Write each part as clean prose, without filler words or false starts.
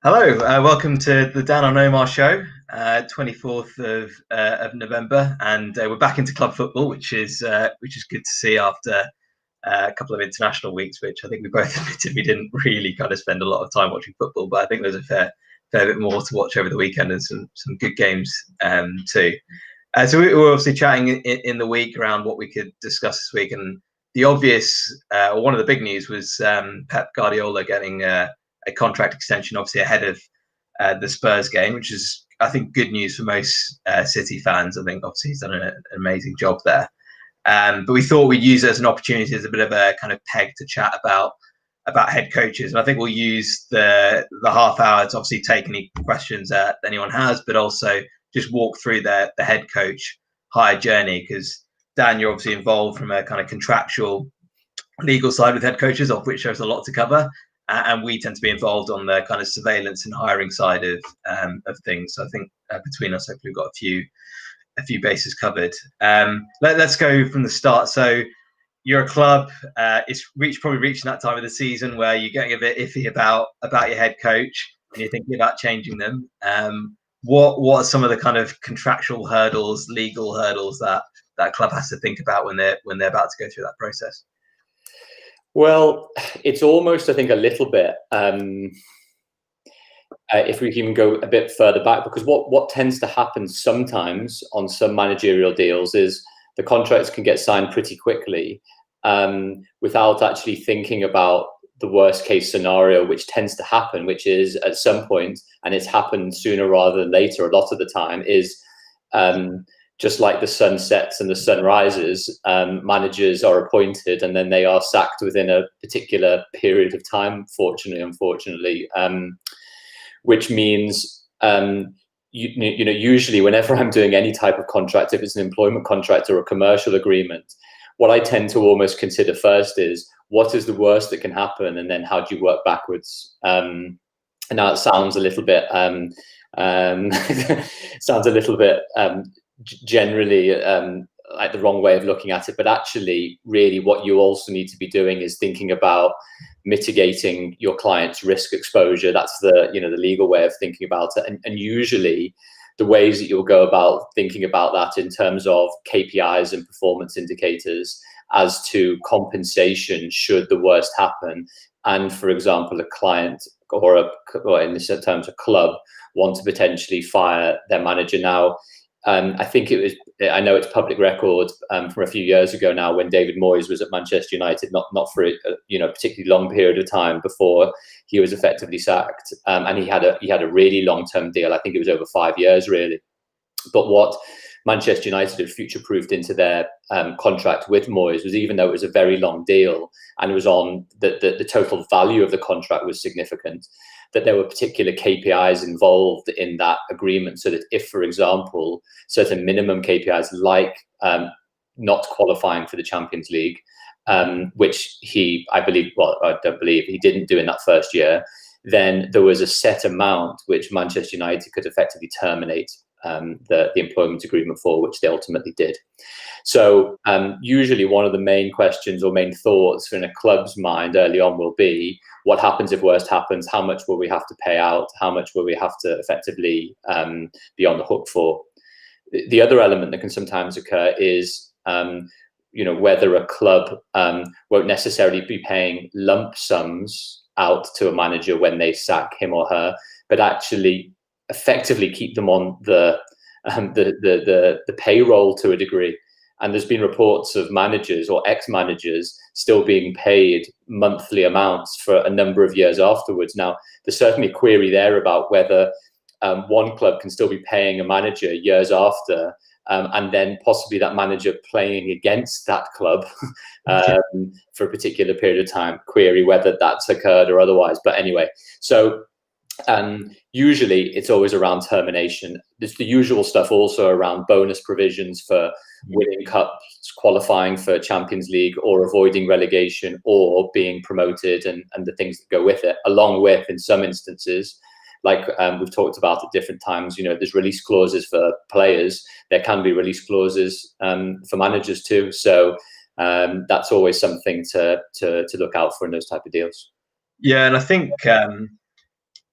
Hello, welcome to the Dan on Omar show, 24th of November, and we're back into club football, which is good to see after a couple of international weeks, which I think we both admitted we didn't really kind of spend a lot of time watching football, but I think there's a fair bit more to watch over the weekend and some good games too. So we were obviously chatting in the week around what we could discuss this week, and the obvious, or one of the big news was Pep Guardiola getting a contract extension, obviously ahead of the Spurs game, which is, I think, good news for most City fans. I think obviously he's done an amazing job there. But we thought we'd use it as an opportunity, as a bit of a kind of peg to chat about head coaches. And I think we'll use the half hour to obviously take any questions that anyone has, but also just walk through the head coach hire journey. Because Dan, you're obviously involved from a kind of contractual legal side with head coaches, of which there's a lot to cover. And we tend to be involved on the kind of surveillance and hiring side of things. So I think between us, hopefully, we've got a few bases covered. Let's go from the start. So you're a club. It's probably reaching that time of the season where you're getting a bit iffy about your head coach and you're thinking about changing them. What are some of the kind of contractual hurdles, legal hurdles that club has to think about when they're about to go through that process? Well, it's almost, I think, a little bit, if we can go a bit further back, because what tends to happen sometimes on some managerial deals is the contracts can get signed pretty quickly without actually thinking about the worst case scenario, which tends to happen, which is at some point, and it's happened sooner rather than later a lot of the time, is just like the sun sets and the sun rises, managers are appointed and then they are sacked within a particular period of time, unfortunately, which means, usually whenever I'm doing any type of contract, if it's an employment contract or a commercial agreement, what I tend to almost consider first is what is the worst that can happen, and then how do you work backwards? Now it sounds a little bit, generally like the wrong way of looking at it, but actually really what you also need to be doing is thinking about mitigating your client's risk exposure. That's the the legal way of thinking about it, and usually the ways that you'll go about thinking about that in terms of KPIs and performance indicators as to compensation should the worst happen, and for example a client or in this terms a club want to potentially fire their manager. Now I think I know it's public record from a few years ago now when David Moyes was at Manchester United, not for a particularly long period of time before he was effectively sacked, and he had a really long-term deal. I think it was over 5 years really. But what Manchester United had future-proofed into their contract with Moyes was, even though it was a very long deal and it was on the total value of the contract was significant, that there were particular KPIs involved in that agreement, so that if, for example, certain minimum KPIs like not qualifying for the Champions League, which I don't believe he didn't do in that first year, then there was a set amount which Manchester United could effectively terminate the employment agreement for, which they ultimately did. So usually one of the main questions or main thoughts in a club's mind early on will be, what happens if worst happens? How much will we have to pay out? How much will we have to effectively be on the hook for? The other element that can sometimes occur is whether a club won't necessarily be paying lump sums out to a manager when they sack him or her, but actually effectively keep them on the payroll to a degree. And there's been reports of managers or ex-managers still being paid monthly amounts for a number of years afterwards. Now, there's certainly a query there about whether one club can still be paying a manager years after, and then possibly that manager playing against that club for a particular period of time. Query whether that's occurred or otherwise. But anyway, so usually it's always around termination. There's the usual stuff also around bonus provisions for winning cups, qualifying for Champions League, or avoiding relegation, or being promoted, and the things that go with it, along with, in some instances, like we've talked about at different times, there's release clauses for players. There can be release clauses for managers too. So that's always something to look out for in those type of deals. Yeah, and I think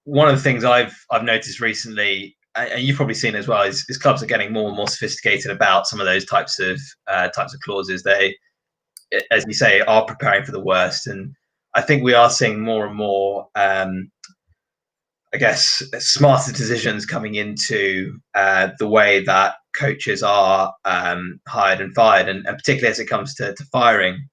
one of the things I've noticed recently, and you've probably seen as well, is clubs are getting more and more sophisticated about some of those types of clauses. They, as you say, are preparing for the worst, and I think we are seeing more and more, I guess, smarter decisions coming into the way that coaches are hired and fired, and particularly as it comes to firing.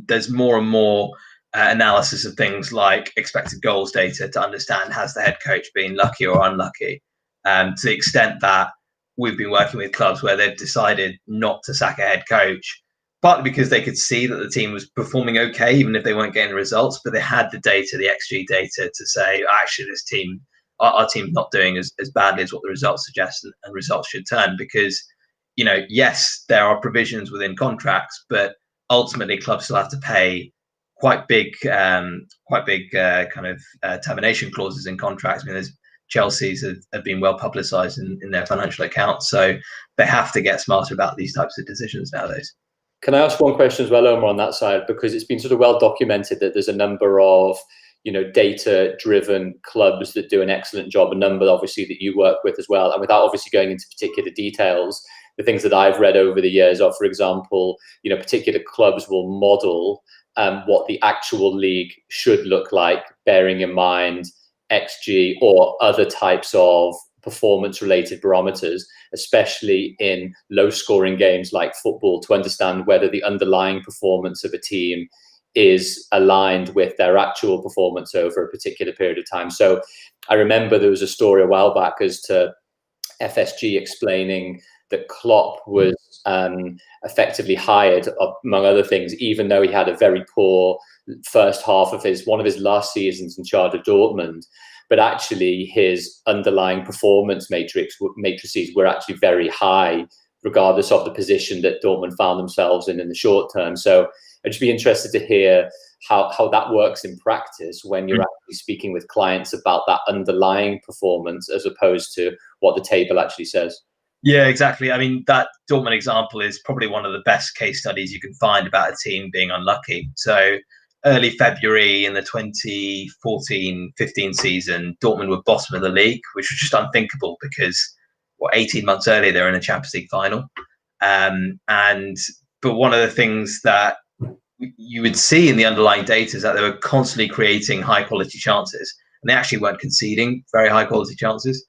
There's more and more analysis of things like expected goals data to understand, has the head coach been lucky or unlucky, to the extent that we've been working with clubs where they've decided not to sack a head coach, partly because they could see that the team was performing okay, even if they weren't getting the results, but they had the data, the XG data, to say, actually, this team, our team's not doing as badly as what the results suggest, and results should turn. Because, yes, there are provisions within contracts, but ultimately clubs still have to pay quite big kind of termination clauses in contracts. I mean, there's Chelsea's have been well publicised in their financial accounts, so they have to get smarter about these types of decisions nowadays. Can I ask one question as well, Omar, on that side? Because it's been sort of well documented that there's a number of data-driven clubs that do an excellent job, a number obviously that you work with as well. And without obviously going into particular details, the things that I've read over the years are, for example, particular clubs will model what the actual league should look like, bearing in mind XG or other types of performance-related barometers, especially in low-scoring games like football, to understand whether the underlying performance of a team is aligned with their actual performance over a particular period of time. So I remember there was a story a while back as to FSG explaining that Klopp was effectively hired, among other things, even though he had a very poor first half of one of his last seasons in charge of Dortmund. But actually his underlying performance matrices were actually very high, regardless of the position that Dortmund found themselves in the short term. So I'd just be interested to hear how that works in practice when you're actually speaking with clients about that underlying performance as opposed to what the table actually says. Yeah, exactly. I mean, that Dortmund example is probably one of the best case studies you can find about a team being unlucky. So early February in the 2014-15 season, Dortmund were bottom of the league, which was just unthinkable because 18 months earlier, they were in a Champions League final. But one of the things that you would see in the underlying data is that they were constantly creating high quality chances, and they actually weren't conceding very high quality chances.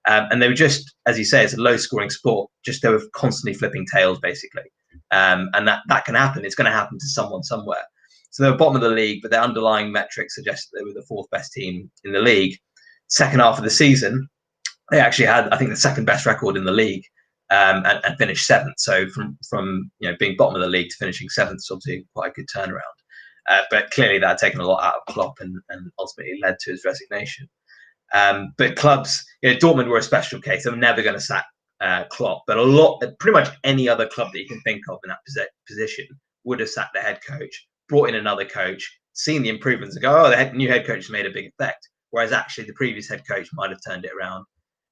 And they were just, as you say, it's a low scoring sport, just they were constantly flipping tails, basically. And that can happen. It's going to happen to someone somewhere. So they were bottom of the league, but their underlying metrics suggest that they were the fourth best team in the league. Second half of the season, they actually had, I think, the second best record in the league, and finished seventh. So from being bottom of the league to finishing seventh is obviously quite a good turnaround. But clearly that had taken a lot out of Klopp and ultimately led to his resignation. But clubs, Dortmund were a special case. They were never going to sack Klopp, but pretty much any other club that you can think of in that position would have sacked the head coach, brought in another coach, seen the improvements and go, the new head coach has made a big effect. Whereas actually the previous head coach might have turned it around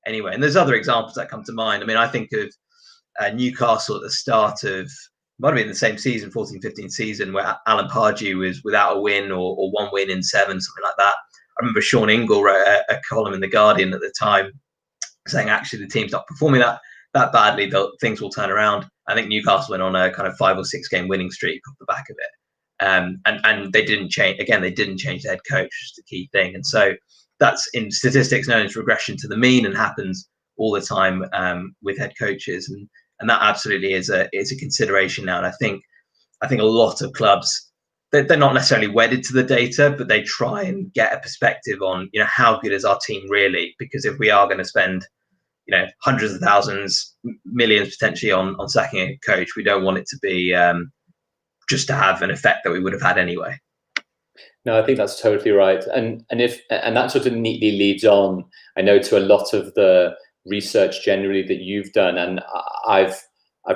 anyway. And there's other examples that come to mind. I mean, I think of Newcastle at the start of, might have been the same season, 14-15 season, where Alan Pardew was without a win or one win in 7, something like that. I remember Sean Ingle wrote a column in The Guardian at the time saying actually the team's not performing that badly, things will turn around. I think Newcastle went on a kind of 5 or 6 game winning streak off the back of it. And they didn't change, again, they didn't change the head coach, which is the key thing. And so that's in statistics known as regression to the mean and happens all the time with head coaches. And that absolutely is a consideration now. And I think a lot of clubs, they're not necessarily wedded to the data, but they try and get a perspective on, how good is our team really? Because if we are going to spend, hundreds of thousands, millions potentially on sacking a coach, we don't want it to be just to have an effect that we would have had anyway. No, I think that's totally right. And that sort of neatly leads on, I know, to a lot of the research generally that you've done and I've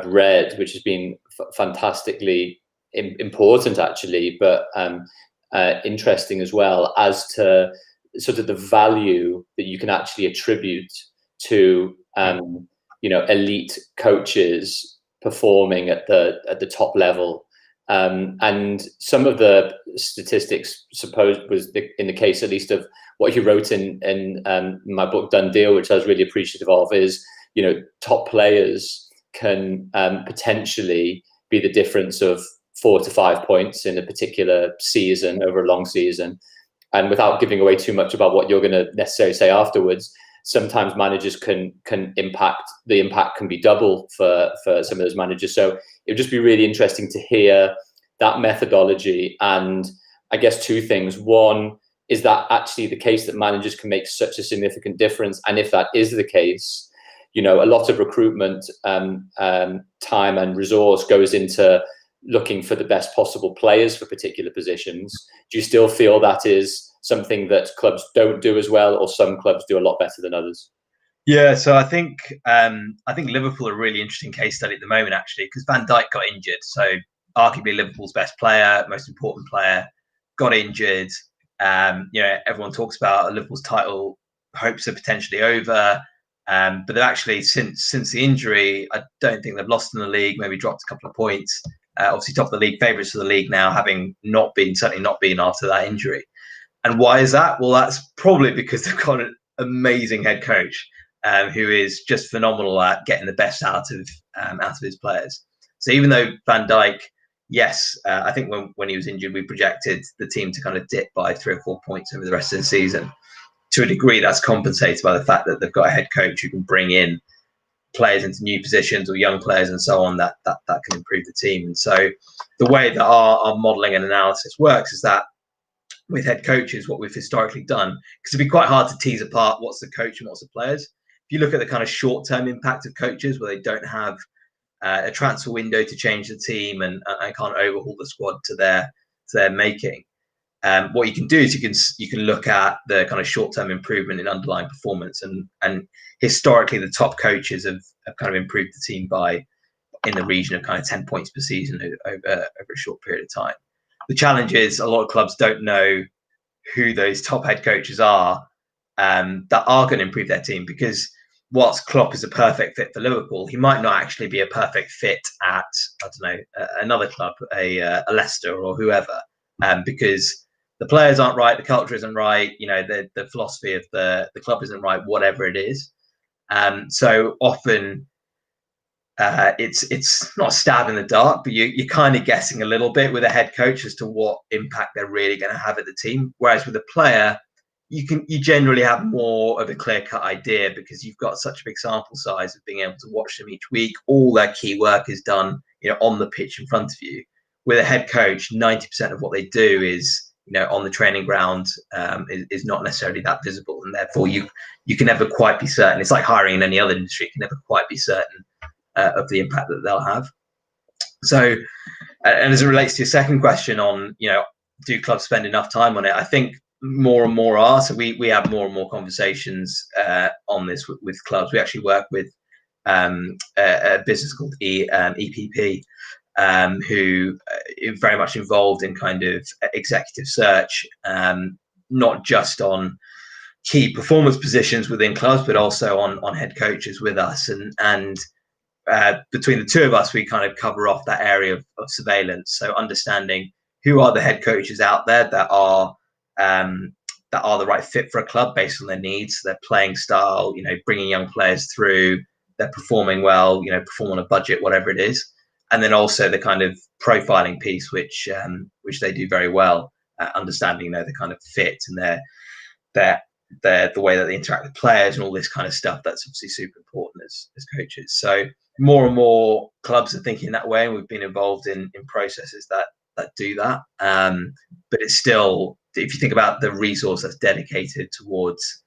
read, which has been fantastically important actually, but interesting as well, as to sort of the value that you can actually attribute to elite coaches performing at the top level. And some of the statistics, suppose, was in the case at least of what you wrote in my book Done Deal, which I was really appreciative of, is, you know, top players can potentially be the difference of 4 to 5 points in a particular season, over a long season. And without giving away too much about what you're going to necessarily say afterwards, sometimes managers the impact can be double for some of those managers. So it would just be really interesting to hear that methodology. And I guess 2 things. One, is that actually the case that managers can make such a significant difference? And if that is the case, you know, a lot of recruitment time and resource goes into looking for the best possible players for particular positions. Do you still feel that is something that clubs don't do as well, or some clubs do a lot better than others? Yeah, so I think Liverpool are a really interesting case study at the moment, actually, because Van Dijk got injured. So arguably Liverpool's best player, most important player, got injured. You know, everyone talks about Liverpool's title hopes are potentially over, but they've actually since the injury, I don't think they've lost in the league. Maybe dropped a couple of points. Obviously, top of the league, favourites of the league now, having certainly not been after that injury. And why is that? Well, that's probably because they've got an amazing head coach who is just phenomenal at getting the best out of his players. So even though Van Dijk, yes, I think when he was injured, we projected the team to kind of dip by 3 or 4 points over the rest of the season. To a degree, that's compensated by the fact that they've got a head coach who can bring in players into new positions or young players and so on that can improve the team. And so the way that our modelling and analysis works is that with head coaches, what we've historically done, because it'd be quite hard to tease apart what's the coach and what's the players. If you look at the kind of short-term impact of coaches where they don't have a transfer window to change the team and can't overhaul the squad to their making, what you can do is you can look at the kind of short-term improvement in underlying performance, and historically the top coaches have kind of improved the team by in the region of kind of 10 points per season over a short period of time. The challenge is a lot of clubs don't know who those top head coaches are that are going to improve their team, because whilst Klopp is a perfect fit for Liverpool, he might not actually be a perfect fit at, I don't know, another club, a Leicester or whoever, because the players aren't right, the culture isn't right, you know, the philosophy of the club isn't right, whatever it is. So often it's not a stab in the dark, but you're kind of guessing a little bit with a head coach as to what impact they're really going to have at the team. Whereas with a player, you generally have more of a clear-cut idea because you've got such a big sample size of being able to watch them each week. All their key work is done, you know, on the pitch in front of you. With a head coach, 90% of what they do is, you know, on the training ground, is not necessarily that visible, and therefore you can never quite be certain. It's like hiring in any other industry; you can never quite be certain of the impact that they'll have. So, and as it relates to your second question on, you know, do clubs spend enough time on it? I think more and more are. So we have more and more conversations on this with clubs. We actually work with a business called EPP, who is very much involved in kind of executive search, not just on key performance positions within clubs, but also on head coaches with us. And between the two of us, we kind of cover off that area of surveillance. So understanding who are the head coaches out there that are the right fit for a club based on their needs, their playing style, you know, bringing young players through, they're performing well, you know, perform on a budget, whatever it is. And then also the kind of profiling piece, which they do very well, understanding, you know, the kind of fit and the way that they interact with players and all this kind of stuff. That's obviously super important as coaches. So more and more clubs are thinking that way, and we've been involved in processes that do that. But it's still, if you think about the resource that's dedicated towards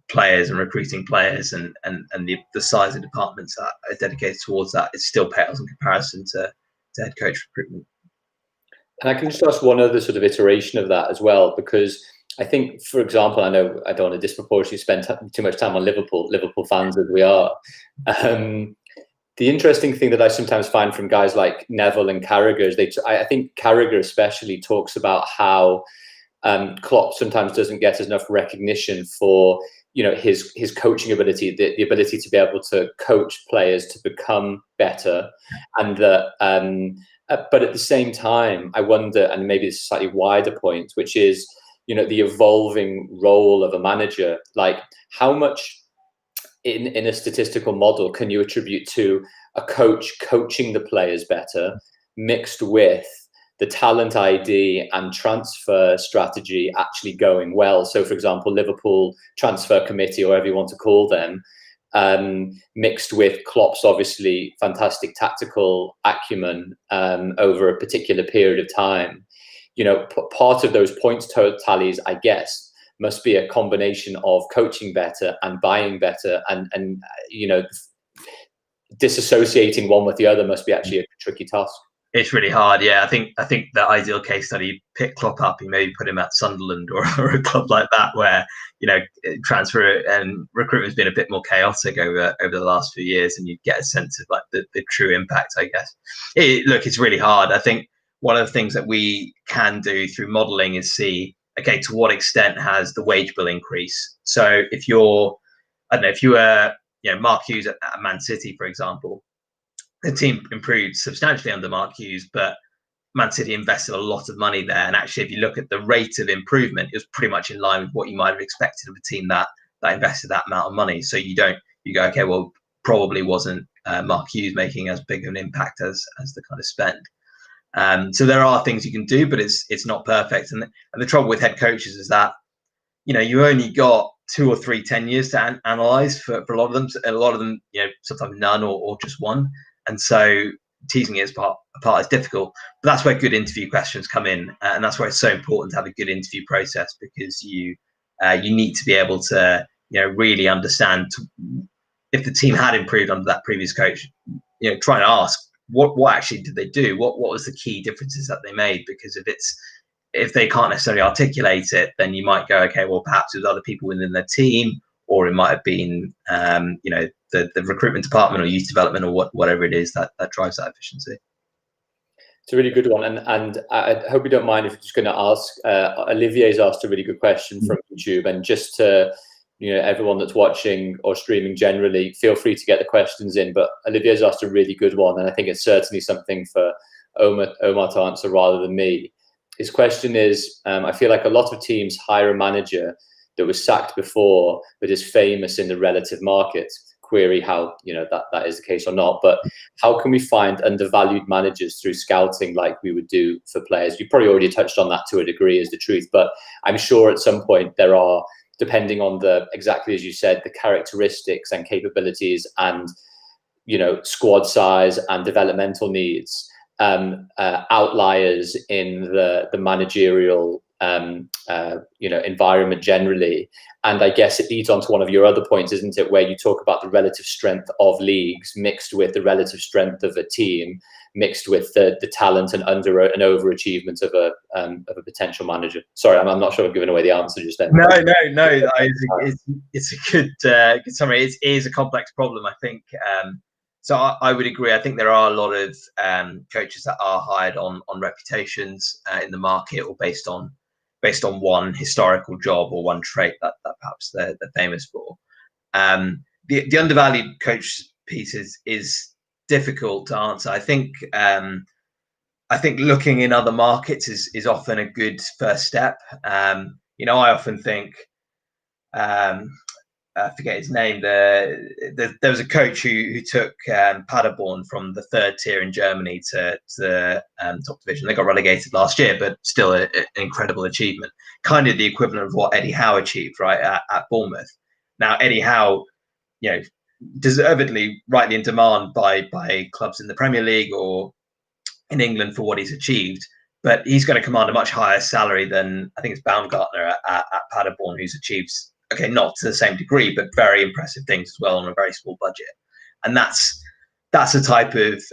players and recruiting players and the size of departments that are dedicated towards that, it still pales in comparison to head coach recruitment. And I can just ask one other sort of iteration of that as well, because I think, for example, I know I don't want to disproportionately spend too much time on Liverpool fans as we are. The interesting thing that I sometimes find from guys like Neville and Carragher is I think Carragher especially talks about how Klopp sometimes doesn't get enough recognition for, you know, his coaching ability, the ability to be able to coach players to become better, and that But at the same time, I wonder, and maybe it's a slightly wider point, which is, the evolving role of a manager. Like, how much in a statistical model can you attribute to a coach coaching the players better, mixed with the talent ID and transfer strategy actually going well? So, for example, Liverpool transfer committee, or whatever you want to call them, mixed with Klopp's obviously fantastic tactical acumen over a particular period of time. Part of those points tallies, I guess, must be a combination of coaching better and buying better, and disassociating one with the other must be actually a tricky task. It's really hard. Yeah, I think the ideal case study, pick Klopp up and maybe put him at Sunderland or a club like that, where transfer and recruitment has been a bit more chaotic over the last few years, and you get a sense of like the true impact, I guess. It's really hard. I think one of the things that we can do through modelling is see, okay, to what extent has the wage bill increased? So if you were Mark Hughes at Man City, for example, the team improved substantially under Mark Hughes, but Man City invested a lot of money there. And actually, if you look at the rate of improvement, it was pretty much in line with what you might have expected of a team that invested that amount of money. So you go, okay, well, probably wasn't Mark Hughes making as big of an impact as the kind of spend. So there are things you can do, but it's not perfect. And the trouble with head coaches is that you only got 2 or 3 10 years to analyze for a lot of them. A lot of them, sometimes none or just one. And so teasing it apart is difficult. But that's where good interview questions come in, and that's why it's so important to have a good interview process, because you need to be able to really understand if the team had improved under that previous coach. Try and ask what actually did they do? What was the key differences that they made? Because if they can't necessarily articulate it, then you might go, okay, well, perhaps it was other people within their team, or it might have been the recruitment department or youth development or whatever it is that drives that efficiency. It's a really good one, and I hope you don't mind if I'm just going to ask. Olivier's asked a really good question from YouTube, and just to everyone that's watching or streaming generally, feel free to get the questions in. But Olivier's asked a really good one, and I think it's certainly something for Omar to answer rather than me. His question is, I feel like a lot of teams hire a manager that was sacked before but is famous in the relative market. Query how that is the case or not. But how can we find undervalued managers through scouting like we would do for players? You probably already touched on that to a degree, is the truth, but I'm sure at some point there are, depending on exactly as you said, the characteristics and capabilities and squad size and developmental needs, outliers in the managerial environment generally. And I guess it leads on to one of your other points, isn't it, where you talk about the relative strength of leagues mixed with the relative strength of a team, mixed with the talent and overachievement of a potential manager. Sorry, I'm not sure I've given away the answer just then. No. It's a good summary. It is a complex problem, I think. So I would agree. I think there are a lot of coaches that are hired on reputations in the market, or based on one historical job or one trait that perhaps they're famous for. The undervalued coach piece is difficult to answer. I think looking in other markets is often a good first step. I often think, I forget his name. There was a coach who took Paderborn from the 3rd tier in Germany to the top division. They got relegated last year, but still an incredible achievement. Kind of the equivalent of what Eddie Howe achieved, right, at Bournemouth. Now, Eddie Howe, deservedly, rightly in demand by clubs in the Premier League or in England for what he's achieved, but he's going to command a much higher salary than, I think it's Baumgartner at Paderborn, who's achieved, okay, not to the same degree, but very impressive things as well on a very small budget. And that's a type of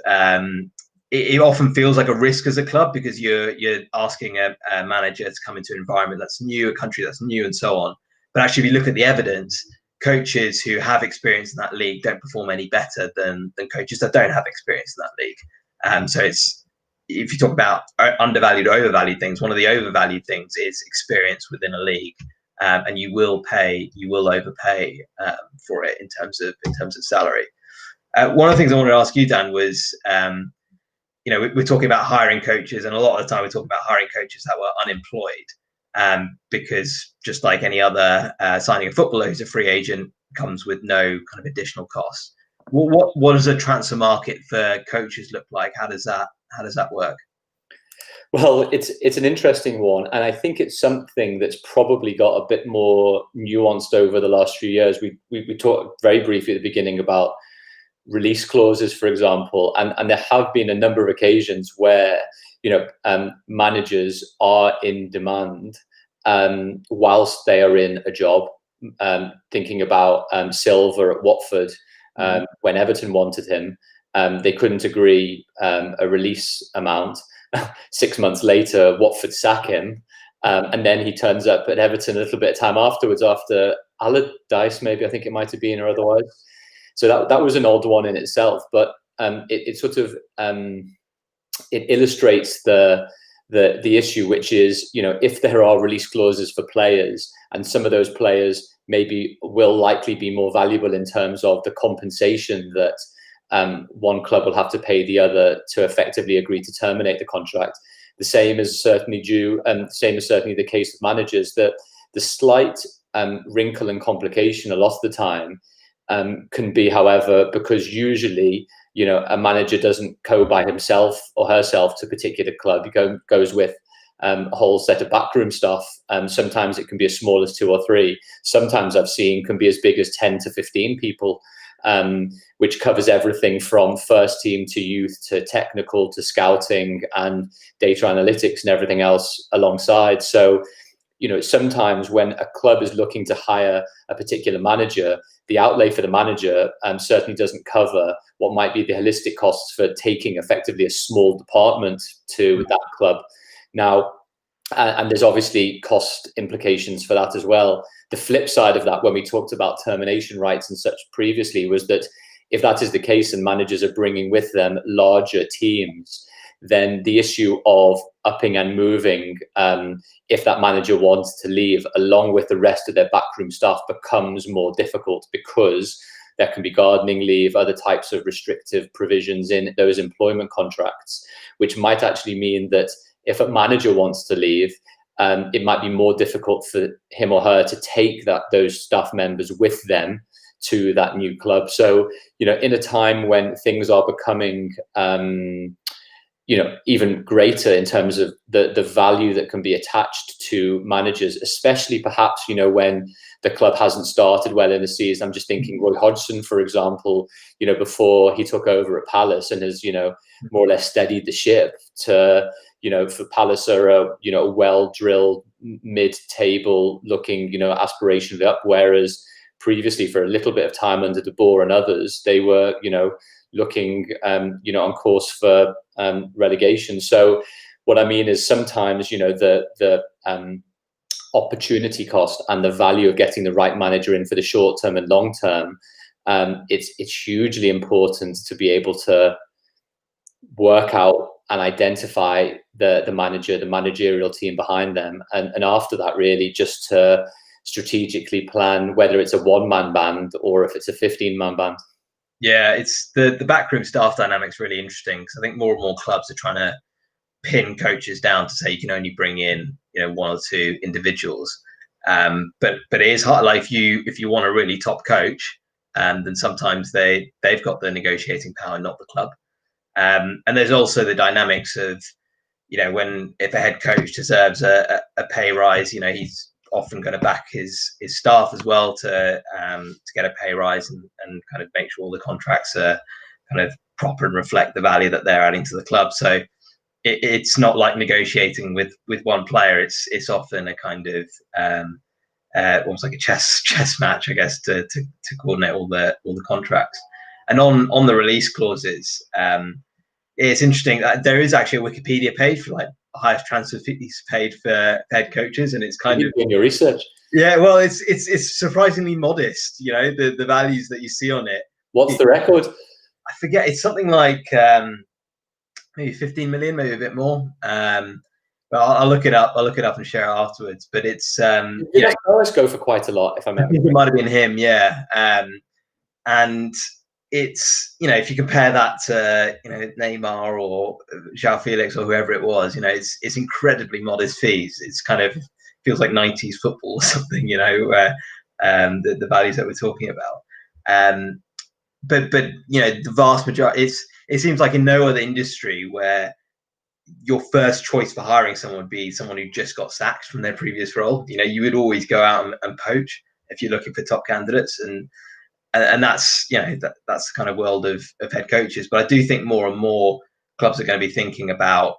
it often feels like a risk as a club, because you're asking a manager to come into an environment that's new, a country that's new, and so on. But actually, if you look at the evidence, coaches who have experience in that league don't perform any better than coaches that don't have experience in that league. So if you talk about undervalued or overvalued things, one of the overvalued things is experience within a league. And you will overpay for it in terms of salary. One of the things I wanted to ask you, Dan, was, we're talking about hiring coaches, and a lot of the time we're talking about hiring coaches that were unemployed, because just like any other signing a footballer who's a free agent comes with no kind of additional costs. What does a transfer market for coaches look like? How does that work? Well, it's an interesting one, and I think it's something that's probably got a bit more nuanced over the last few years. We talked very briefly at the beginning about release clauses, for example, and there have been a number of occasions where managers are in demand whilst they are in a job. Thinking about Silva at Watford, when Everton wanted him, they couldn't agree a release amount. 6 months later, Watford sack him, and then he turns up at Everton a little bit of time afterwards, after Allardyce, maybe, I think it might have been, or otherwise. So that was an odd one in itself, but it sort of it illustrates the issue, which is, if there are release clauses for players, and some of those players maybe will likely be more valuable in terms of the compensation that one club will have to pay the other to effectively agree to terminate the contract. The same is certainly the case with managers. That the slight wrinkle and complication a lot of the time can be, however, because usually a manager doesn't go by himself or herself to a particular club. He goes with a whole set of backroom staff. Sometimes it can be as small as 2 or 3. Sometimes I've seen can be as big as 10 to 15 people. Which covers everything from first team to youth to technical to scouting and data analytics and everything else alongside. So, sometimes when a club is looking to hire a particular manager, the outlay for the manager certainly doesn't cover what might be the holistic costs for taking effectively a small department to that club. Now, and there's obviously cost implications for that as well. The flip side of that, when we talked about termination rights and such previously, was that if that is the case and managers are bringing with them larger teams, then the issue of upping and moving, if that manager wants to leave, along with the rest of their backroom staff, becomes more difficult, because there can be gardening leave, other types of restrictive provisions in those employment contracts, which might actually mean that if a manager wants to leave, it might be more difficult for him or her to take those staff members with them to that new club. So, in a time when things are becoming, even greater in terms of the value that can be attached to managers, especially perhaps, when the club hasn't started well in the season. I'm just thinking Roy Hodgson, for example, before he took over at Palace and has, more or less steadied the ship to, for Palace are a well-drilled mid-table looking, aspirationally up, whereas previously, for a little bit of time under De Boer and others, they were, looking, on course for relegation. So what I mean is sometimes, the opportunity cost and the value of getting the right manager in for the short term and long term, it's hugely important to be able to work out and identify the manager, the managerial team behind them, and after that, really just to strategically plan whether it's a one-man band or if it's a 15-man band. Yeah, it's the backroom staff dynamic's really interesting, because I think more and more clubs are trying to pin coaches down to say you can only bring in 1 or 2 individuals. But it is hard. Like if you want a really top coach, then sometimes they've got the negotiating power, not the club. And there's also the dynamics of if a head coach deserves a pay rise, he's often going to back his staff as well to get a pay rise and kind of make sure all the contracts are kind of proper and reflect the value that they're adding to the club. So it's not like negotiating with one player. It's often a kind of almost like a chess match, I guess, to coordinate all the contracts. And on the release clauses, it's interesting that there is actually a Wikipedia page for like highest transfer fees paid for head coaches, and it's kind of in your research. Yeah, well, it's surprisingly modest. The values that you see on it. What's the record? I forget. It's something like maybe 15 million, maybe a bit more. But I'll look it up. I'll look it up and share it afterwards. But it's let's go for quite a lot, if I remember. I think it might have been him, yeah. And it's, if you compare that to, Neymar or João Felix or whoever it was, it's incredibly modest fees. It's kind of feels like 90s football or something, where the values that we're talking about. But the vast majority, it seems like in no other industry where your first choice for hiring someone would be someone who just got sacked from their previous role. You would always go out and poach if you're looking for top candidates, and that's that's the kind of world of head coaches. But I do think more and more clubs are going to be thinking about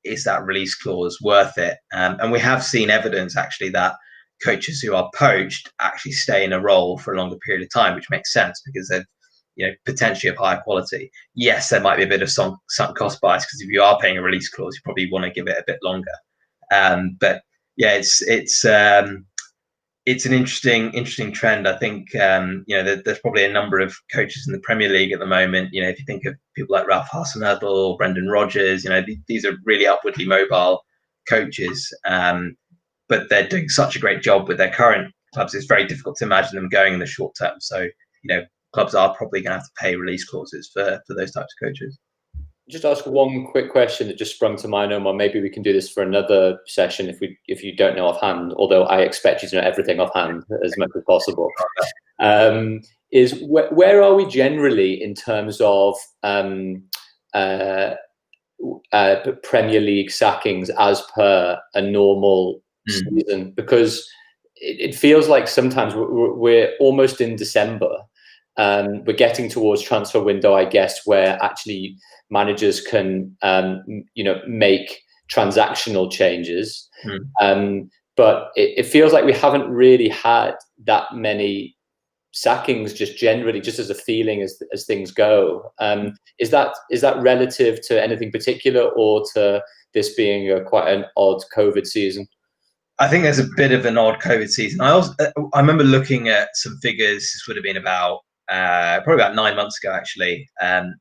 is that release clause worth it? And we have seen evidence actually that coaches who are poached actually stay in a role for a longer period of time, which makes sense because they're potentially of higher quality. Yes, there might be a bit of sunk cost bias because if you are paying a release clause, you probably want to give it a bit longer. But yeah, it's an interesting trend. I think there's probably a number of coaches in the Premier League at the moment. If you think of people like Ralph Hasenhüttl, Brendan Rodgers, these are really upwardly mobile coaches, but they're doing such a great job with their current clubs. It's very difficult to imagine them going in the short term. So clubs are probably going to have to pay release clauses for those types of coaches. Just ask one quick question that just sprung to mind, Omar. Maybe we can do this for another session if you don't know offhand, although I expect you to know everything offhand as much as possible. Is where are we generally in terms of Premier League sackings as per a normal season? Because it feels like sometimes we're almost in December. We're getting towards transfer window, I guess, where actually managers can, make transactional changes. But it feels like we haven't really had that many sackings, just generally, just as a feeling as things go. Is that relative to anything particular, or to this being quite an odd COVID season? I think there's a bit of an odd COVID season. I remember looking at some figures. This would have been about probably about 9 months ago, actually, and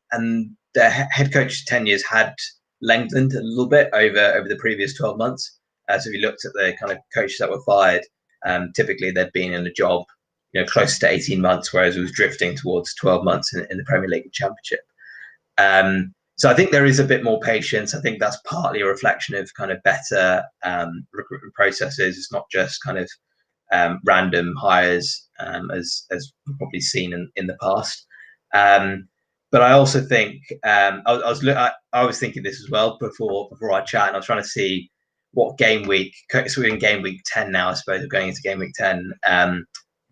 the head coach tenures had lengthened a little bit over the previous 12 months. So if you looked at the kind of coaches that were fired, typically they'd been in a job, close to 18 months, whereas it was drifting towards 12 months in the Premier League and Championship. So I think there is a bit more patience. I think that's partly a reflection of kind of better recruitment processes. It's not just kind of random hires as we've probably seen in the past. But I also think I was thinking this as well before our chat, and I was trying to see what game week. So we're in game week 10 now, I suppose. We're going into game week 10.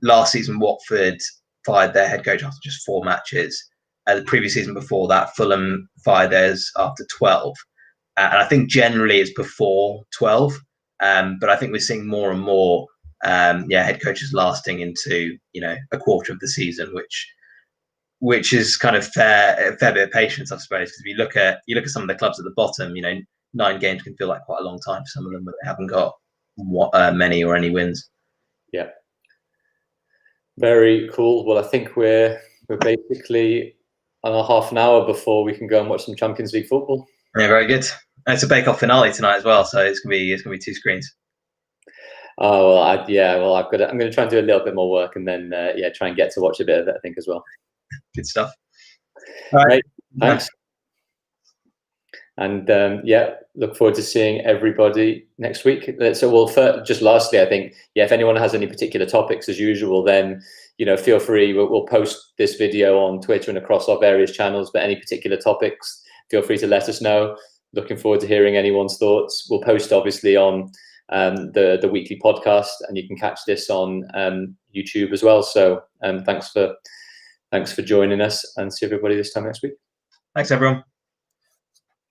Last season, Watford fired their head coach after just 4 matches. The previous season before that, Fulham fired theirs after 12. And I think generally it's before 12. But I think we're seeing more and more head coaches lasting into a quarter of the season, which is kind of a fair bit of patience, I suppose. Because if you look at some of the clubs at the bottom, 9 games can feel like quite a long time for some of them, but they haven't got many or any wins. Yeah, very cool. Well, I think we're basically on a half an hour before we can go and watch some Champions League football. Yeah, very good. And it's a bake-off finale tonight as well, so it's gonna be 2 screens. Oh well, I'm going to try and do a little bit more work, and then try and get to watch a bit of it, I think, as well. Good stuff. All right, thanks. And look forward to seeing everybody next week. So just lastly, I think, if anyone has any particular topics, as usual, then feel free. We'll post this video on Twitter and across our various channels. But any particular topics, feel free to let us know. Looking forward to hearing anyone's thoughts. We'll post obviously on the weekly podcast, and you can catch this on YouTube as well. So thanks for joining us, and see everybody this time next week. Thanks, everyone.